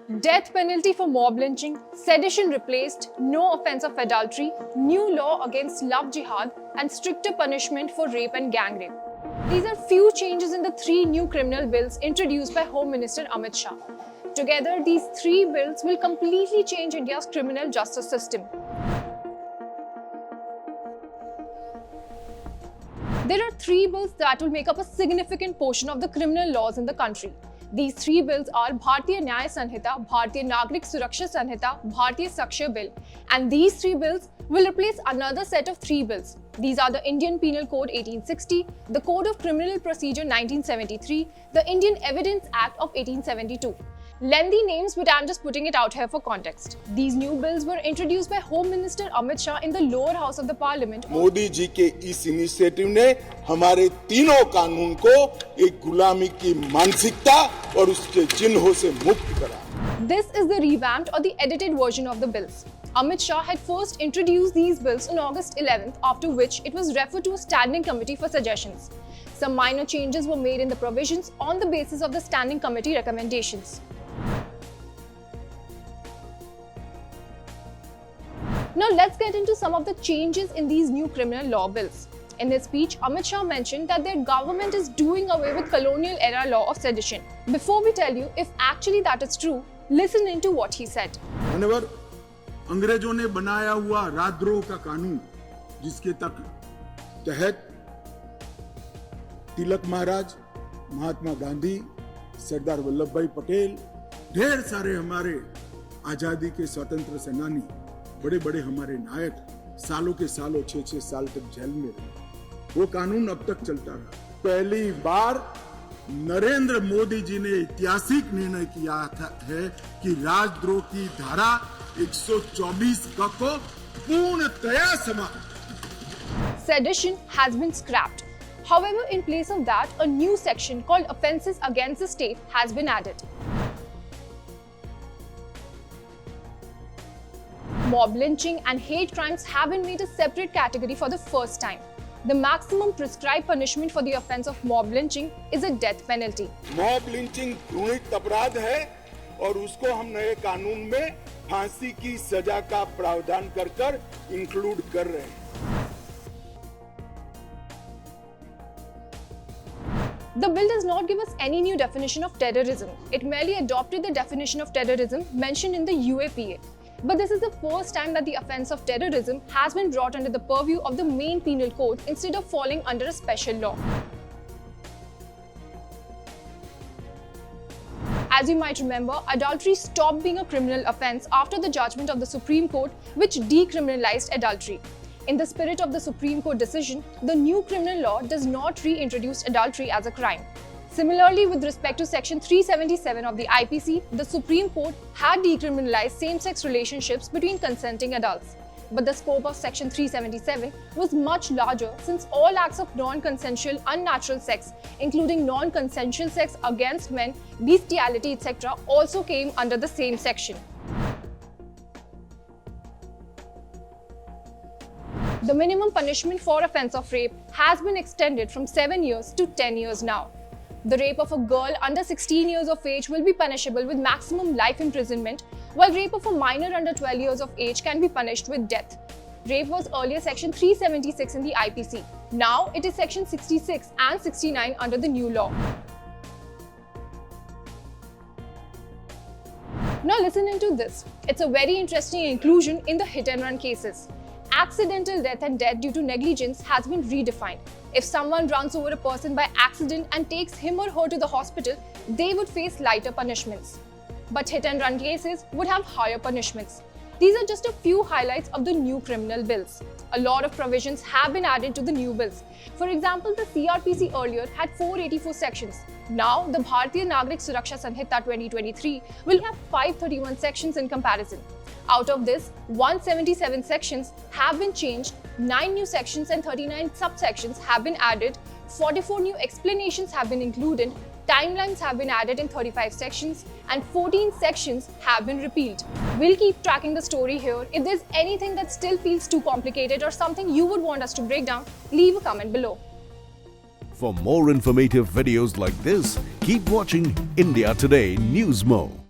Death penalty for mob lynching, sedition replaced, no offence of adultery, new law against love-jihad, and stricter punishment for rape and gang rape. These are few changes in the 3 new criminal bills introduced by Home Minister Amit Shah. Together, these 3 bills will completely change India's criminal justice system. There are 3 bills that will make up a significant portion of the criminal laws in the country. These 3 bills are Bharatiya Nyaya Sanhita, Bharatiya Nagrik Suraksha Sanhita, Bharatiya Sakshya Bill, and these 3 bills will replace another set of 3 bills. These are the Indian Penal Code 1860, the Code of Criminal Procedure 1973, the Indian Evidence Act of 1872. Lengthy names, but I'm just putting it out here for context. These new bills were introduced by Home Minister Amit Shah in the lower house of the parliament. Modi ji के इस initiative ने हमारे तीनों कानून को एक गुलामी की मानसिकता और उसके चिन्हों से मुक्त करा. This is the revamped or the edited version of the bills. Amit Shah had first introduced these bills on August 11th, after which it was referred to a standing committee for suggestions. Some minor changes were made in the provisions on the basis of the standing committee recommendations. Now let's get into some of the changes in these new criminal law bills. In his speech, Amit Shah mentioned that their government is doing away with colonial era law of sedition. Before we tell you if actually that is true, listen into what he said. Whenever अंग्रेजों ने बनाया हुआ राजद्रोह का कानून, जिसके तहत तिलक महाराज, महात्मा गांधी, सरदार वल्लभ भाई पटेल, ढेर सारे हमारे आजादी के स्वतंत्र सेनानी, बड़े बड़े हमारे नायक सालों के सालों 6-6 साल तक जेल में रहे. वो कानून अब तक चलता रहा. पहली बार नरेंद्र मोदी जी ने ऐतिहासिक निर्णय किया है कि राजद्रोह की धारा 124 को पूर्णतया समाप्त. Sedition has been scrapped. However, in place of that, a new section called offences against the state has been added. Mob lynching and hate crimes have been made a separate category for the first time. The maximum prescribed punishment for the offence of mob lynching is a death penalty. Mob lynching घृणित अपराध है और उसको हम नए कानून में फांसी की सजा का प्रावधान कर इंक्लूड कर रहे हैं. The bill does not give us any new definition of terrorism. It merely adopted the definition of terrorism mentioned in the UAPA. But this is the first time that the offence of terrorism has been brought under the purview of the main penal code instead of falling under a special law. As you might remember, adultery stopped being a criminal offence after the judgment of the Supreme Court, which decriminalized adultery. In the spirit of the Supreme Court decision, the new criminal law does not reintroduce adultery as a crime. Similarly, with respect to Section 377 of the IPC, the Supreme Court had decriminalized same-sex relationships between consenting adults. But the scope of Section 377 was much larger since all acts of non-consensual unnatural sex, including non-consensual sex against men, bestiality, etc., also came under the same section. The minimum punishment for offence of rape has been extended from 7 years to 10 years now. The rape of a girl under 16 years of age will be punishable with maximum life imprisonment, while rape of a minor under 12 years of age can be punished with death. Rape was earlier Section 376 in the IPC. Now it is Section 66 and 69 under the new law. Now listen into this. It's a very interesting inclusion in the hit and run cases. Accidental death and death due to negligence has been redefined. If someone runs over a person by accident and takes him or her to the hospital, they would face lighter punishments. But hit and run cases would have higher punishments. These are just a few highlights of the new criminal bills. A lot of provisions have been added to the new bills. For example, the CRPC earlier had 484 sections. Now, the Bharatiya Nagrik Suraksha Sanhita 2023 will have 531 sections in comparison. Out of this, 177 sections have been changed, 9 new sections and 39 subsections have been added, 44 new explanations have been included, timelines have been added in 35 sections, and 14 sections have been repealed. We'll keep tracking the story here. If there's anything that still feels too complicated or something you would want us to break down, leave a comment below. For more informative videos like this, keep watching India Today NewsMo.